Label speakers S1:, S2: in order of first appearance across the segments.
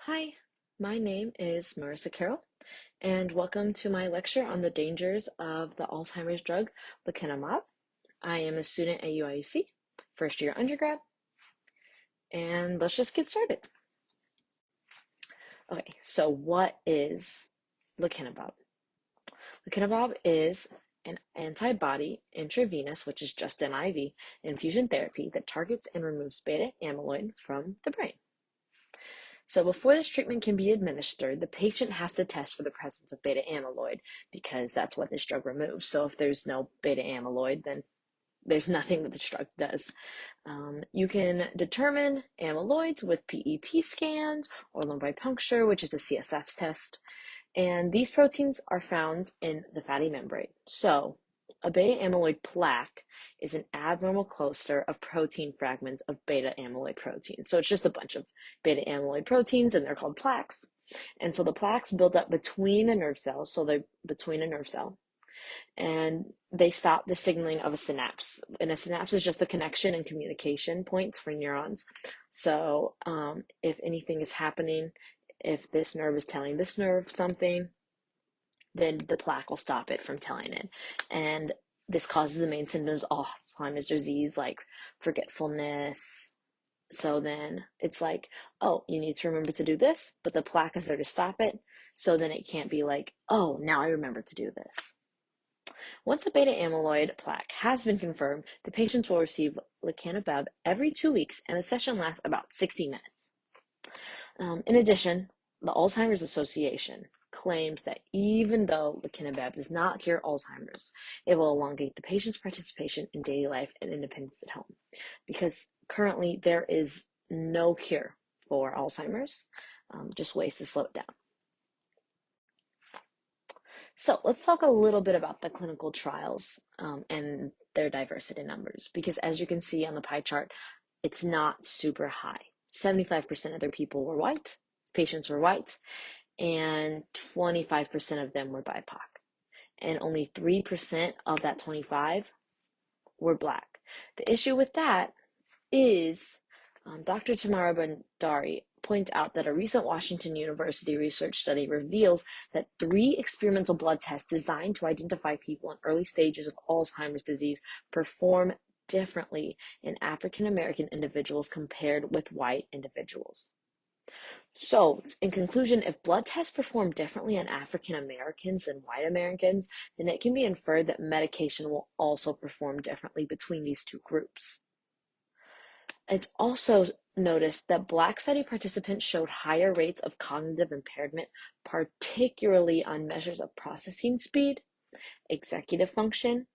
S1: Hi, my name is Marissa Carroll, and welcome to my lecture on the dangers of the Alzheimer's drug Lecanemab. I am a student at UIUC, first year undergrad, and let's just get started. Okay, so what is Lecanemab? Lecanemab is an antibody intravenous, which is just an IV, infusion therapy that targets and removes beta amyloid from the brain. So before this treatment can be administered, the patient has to test for the presence of beta amyloid because that's what this drug removes. So if there's no beta amyloid, then there's nothing that this drug does. You can determine amyloids with PET scans or lumbar puncture, which is a CSF test. And these proteins are found in the fatty membrane. So a beta amyloid plaque is an abnormal cluster of protein fragments of beta amyloid protein. So it's just a bunch of beta amyloid proteins, and they're called plaques. And so the plaques build up between the nerve cells, so they're between a nerve cell, and they stop the signaling of a synapse. And a synapse is just the connection and communication points for neurons. So if anything is happening, if this nerve is telling this nerve something, then the plaque will stop it from telling it. And this causes the main symptoms of Alzheimer's disease, like forgetfulness. So then it's like, oh, you need to remember to do this, but the plaque is there to stop it. So then it can't be like, oh, now I remember to do this. Once a beta amyloid plaque has been confirmed, the patients will receive lecanemab every 2 weeks, and the session lasts about 60 minutes. In addition, the Alzheimer's Association claims that even though lecanemab does not cure Alzheimer's, it will elongate the patient's participation in daily life and independence at home. Because currently there is no cure for Alzheimer's, just ways to slow it down. So let's talk a little bit about the clinical trials and their diversity numbers, because as you can see on the pie chart, it's not super high. 75% of their people were white, patients were white, and 25% of them were BIPOC. And only 3% of that 25 were Black. The issue with that is Dr. Tamara Bandari points out that a recent Washington University research study reveals that 3 experimental blood tests designed to identify people in early stages of Alzheimer's disease perform differently in African American individuals compared with white individuals. So, in conclusion, if blood tests perform differently in African Americans than white Americans, then it can be inferred that medication will also perform differently between these two groups. It's also noticed that Black study participants showed higher rates of cognitive impairment, particularly on measures of processing speed, executive function,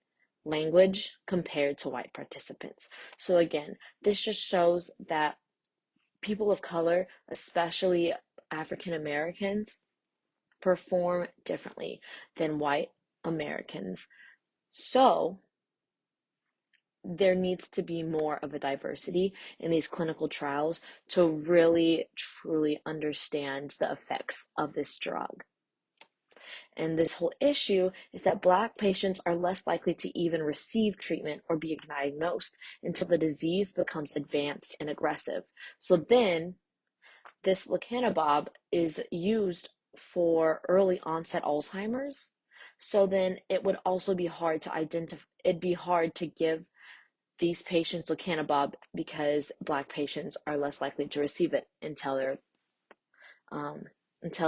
S1: language, compared to white participants. So again, this just shows that people of color, especially African Americans, perform differently than white Americans. So there needs to be more of a diversity in these clinical trials to really, truly understand the effects of this drug. And this whole issue is that Black patients are less likely to even receive treatment or be diagnosed until the disease becomes advanced and aggressive. So then this lecanemab is used for early onset Alzheimer's. So then it would also be hard to identify, it'd be hard to give these patients lecanemab because Black patients are less likely to receive it until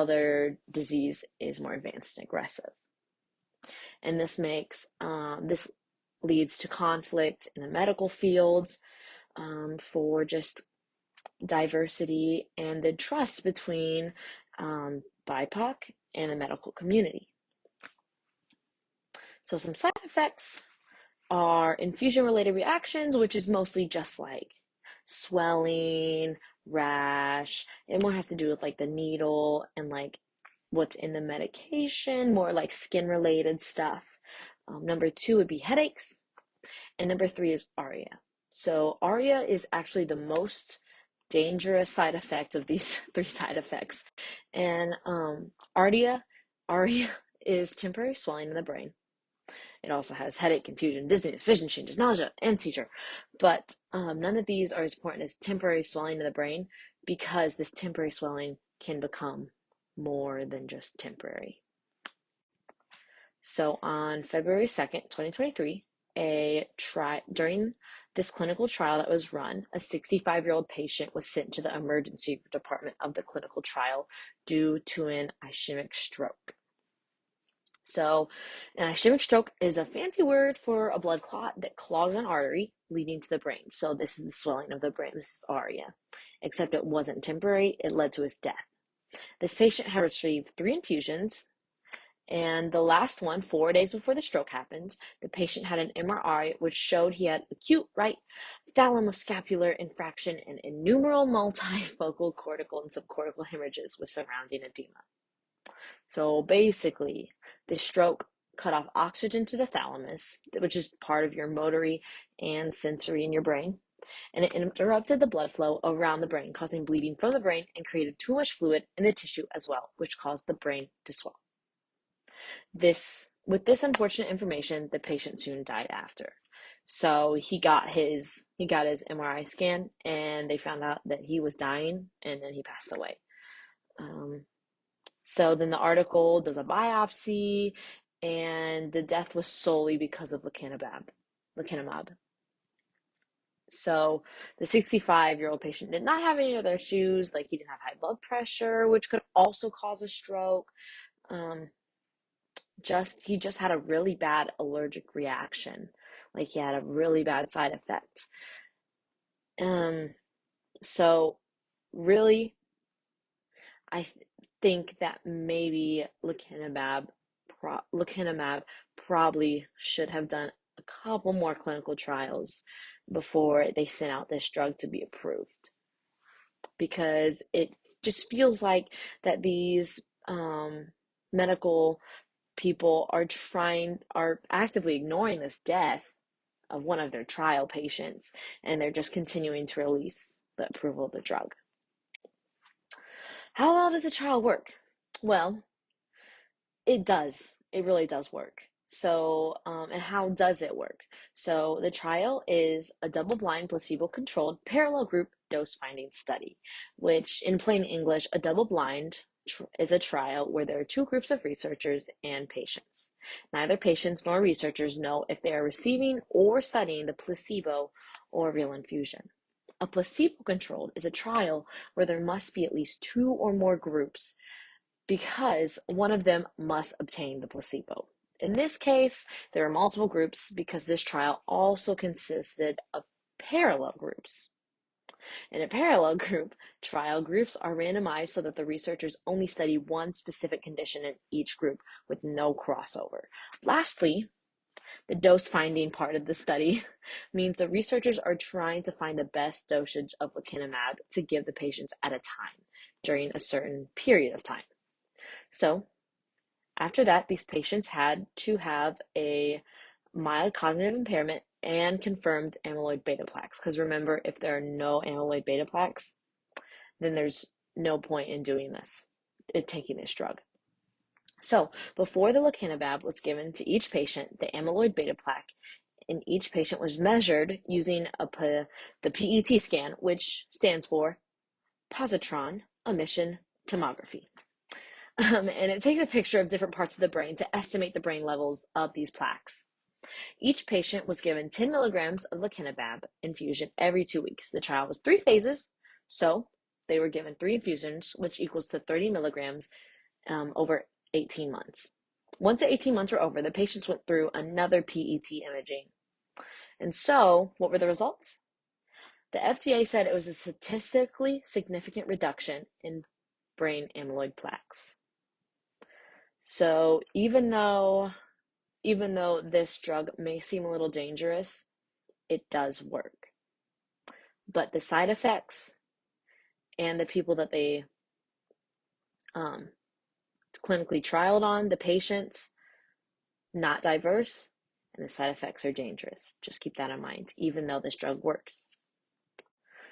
S1: their disease is more advanced and aggressive. And this leads to conflict in the medical field for just diversity and the trust between BIPOC and the medical community. So some side effects are infusion-related reactions, which is mostly just like swelling, rash. It more has to do with like the needle and like what's in the medication, more like skin-related stuff. Number 2 would be headaches. And number 3 is ARIA. So ARIA is actually the most dangerous side effect of these 3 side effects. And ARIA is temporary swelling in the brain. It also has headache, confusion, dizziness, vision changes, nausea, and seizure. But none of these are as important as temporary swelling in the brain because this temporary swelling can become more than just temporary. So on February 2nd, 2023, during this clinical trial that was run, a 65-year-old patient was sent to the emergency department of the clinical trial due to an ischemic stroke. So an ischemic stroke is a fancy word for a blood clot that clogs an artery leading to the brain. So this is the swelling of the brain. This is ARIA. Except it wasn't temporary. It led to his death. This patient had received 3 infusions, and the last one, 4 days before the stroke happened, the patient had an MRI which showed he had acute right thalamoscapular infraction and innumerable multifocal cortical and subcortical hemorrhages with surrounding edema. So basically, the stroke cut off oxygen to the thalamus, which is part of your motory and sensory in your brain, and it interrupted the blood flow around the brain, causing bleeding from the brain and created too much fluid in the tissue as well, which caused the brain to swell. With this unfortunate information, the patient soon died after. So he got his MRI scan, and they found out that he was dying, and then he passed away. So then the article does a biopsy, and the death was solely because of lecanemab. So the 65-year-old patient did not have any other issues, like he didn't have high blood pressure, which could also cause a stroke. He just had a really bad allergic reaction, like he had a really bad side effect. So really, I think that maybe lecanemab probably should have done a couple more clinical trials before they sent out this drug to be approved, because it just feels like that these medical people are actively ignoring this death of one of their trial patients, and they're just continuing to release the approval of the drug. How well does the trial work? Well, it does. It really does work. So, and how does it work? So, the trial is a double-blind, placebo-controlled, parallel group dose-finding study, which, in plain English, a double-blind is a trial where there are 2 groups of researchers and patients. Neither patients nor researchers know if they are receiving or studying the placebo or real infusion. A placebo-controlled is a trial where there must be at least 2 or more groups, because one of them must obtain the placebo. In this case, there are multiple groups because this trial also consisted of parallel groups. In a parallel group, trial groups are randomized so that the researchers only study one specific condition in each group with no crossover. Lastly, the dose finding part of the study means the researchers are trying to find the best dosage of lecanemab to give the patients at a time during a certain period of time. So after that, these patients had to have a mild cognitive impairment and confirmed amyloid beta plaques. Because remember, if there are no amyloid beta plaques, then there's no point in taking this drug. So before the lecanemab was given to each patient, the amyloid beta plaque in each patient was measured using the PET scan, which stands for positron emission tomography. And it takes a picture of different parts of the brain to estimate the brain levels of these plaques. Each patient was given 10 milligrams of lecanemab infusion every 2 weeks. The trial was 3 phases, so they were given 3 infusions, which equals to 30 milligrams over 18 months. Once the 18 months were over, the patients went through another PET imaging. And so, what were the results? The FDA said it was a statistically significant reduction in brain amyloid plaques. So even though this drug may seem a little dangerous, it does work. But the side effects and the people that they clinically trialed on, the patients, not diverse, and the side effects are dangerous. Just keep that in mind, even though this drug works.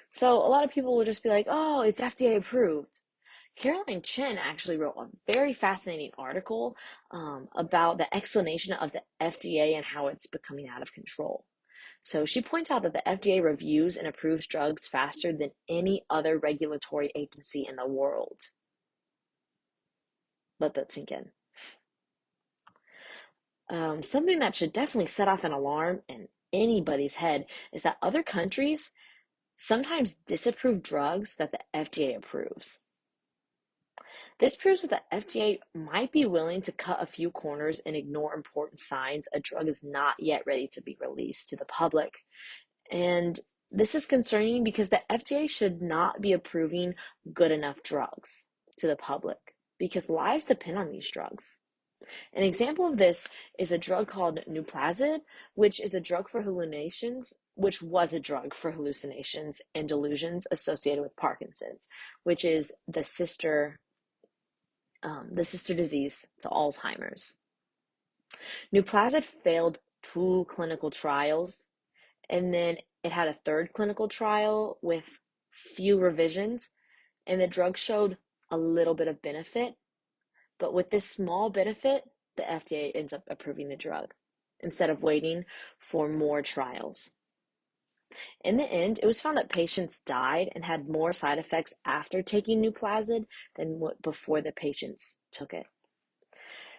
S1: So a lot of people will just be like, oh, it's FDA approved. Caroline Chen actually wrote a very fascinating article about the explanation of the FDA and how it's becoming out of control. So she points out that the FDA reviews and approves drugs faster than any other regulatory agency in the world. Let that sink in. Something that should definitely set off an alarm in anybody's head is that other countries sometimes disapprove drugs that the FDA approves. This proves that the FDA might be willing to cut a few corners and ignore important signs a drug is not yet ready to be released to the public. And this is concerning because the FDA should not be approving good enough drugs to the public because lives depend on these drugs. An example of this is a drug called Nuplazid, which is a drug for hallucinations, which was a drug for hallucinations and delusions associated with Parkinson's, which is the sister disease to Alzheimer's. Nuplazid failed 2 clinical trials, and then it had a third clinical trial with few revisions, and the drug showed a little bit of benefit. But with this small benefit, the FDA ends up approving the drug instead of waiting for more trials. In the end, it was found that patients died and had more side effects after taking Nuplazid than before the patients took it.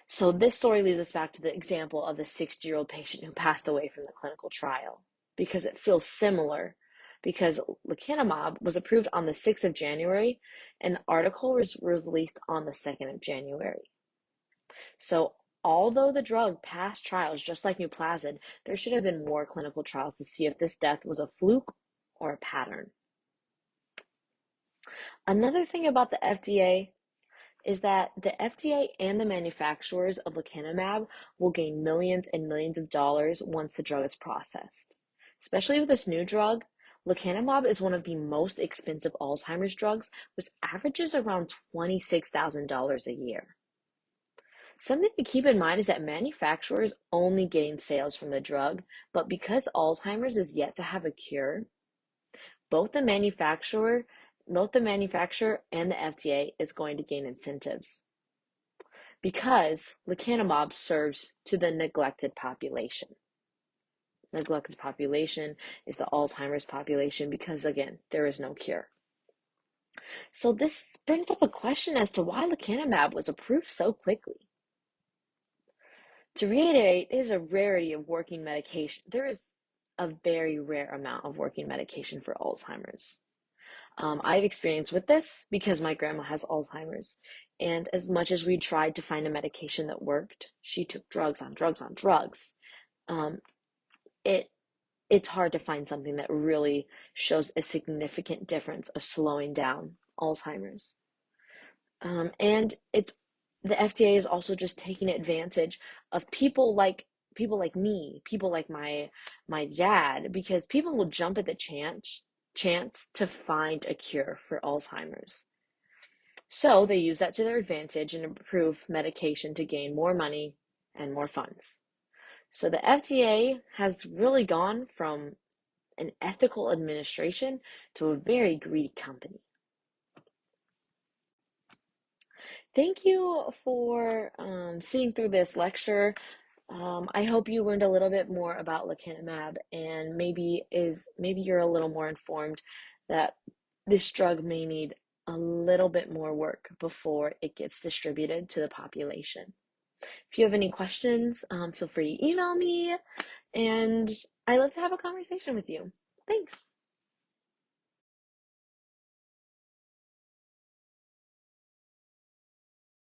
S1: So this story leads us back to the example of the 60-year-old patient who passed away from the clinical trial because it feels similar because Lecanemab was approved on the 6th of January and the article was released on the 2nd of January. So although the drug passed trials just like Nuplazid, there should have been more clinical trials to see if this death was a fluke or a pattern. Another thing about the FDA is that the FDA and the manufacturers of lecanemab will gain millions and millions of dollars once the drug is processed. Especially with this new drug, lecanemab is one of the most expensive Alzheimer's drugs, which averages around $26,000 a year. Something to keep in mind is that manufacturers only gain sales from the drug, but because Alzheimer's is yet to have a cure, both the manufacturer and the FDA is going to gain incentives because lecanemab serves to the neglected population. Neglected population is the Alzheimer's population because, again, there is no cure. So this brings up a question as to why lecanemab was approved so quickly. To reiterate, it is a rarity of working medication. There is a very rare amount of working medication for Alzheimer's. I have experience with this because my grandma has Alzheimer's. And as much as we tried to find a medication that worked, she took drugs on drugs on drugs. It's hard to find something that really shows a significant difference of slowing down Alzheimer's. And the FDA is also just taking advantage of people like me, people like my dad, because people will jump at the chance to find a cure for Alzheimer's. So they use that to their advantage and approve medication to gain more money and more funds. So the FDA has really gone from an ethical administration to a very greedy company. Thank you for sitting through this lecture. I hope you learned a little bit more about lecanemab and maybe you're a little more informed that this drug may need a little bit more work before it gets distributed to the population. If you have any questions, feel free to email me, and I love to have a conversation with you. Thanks.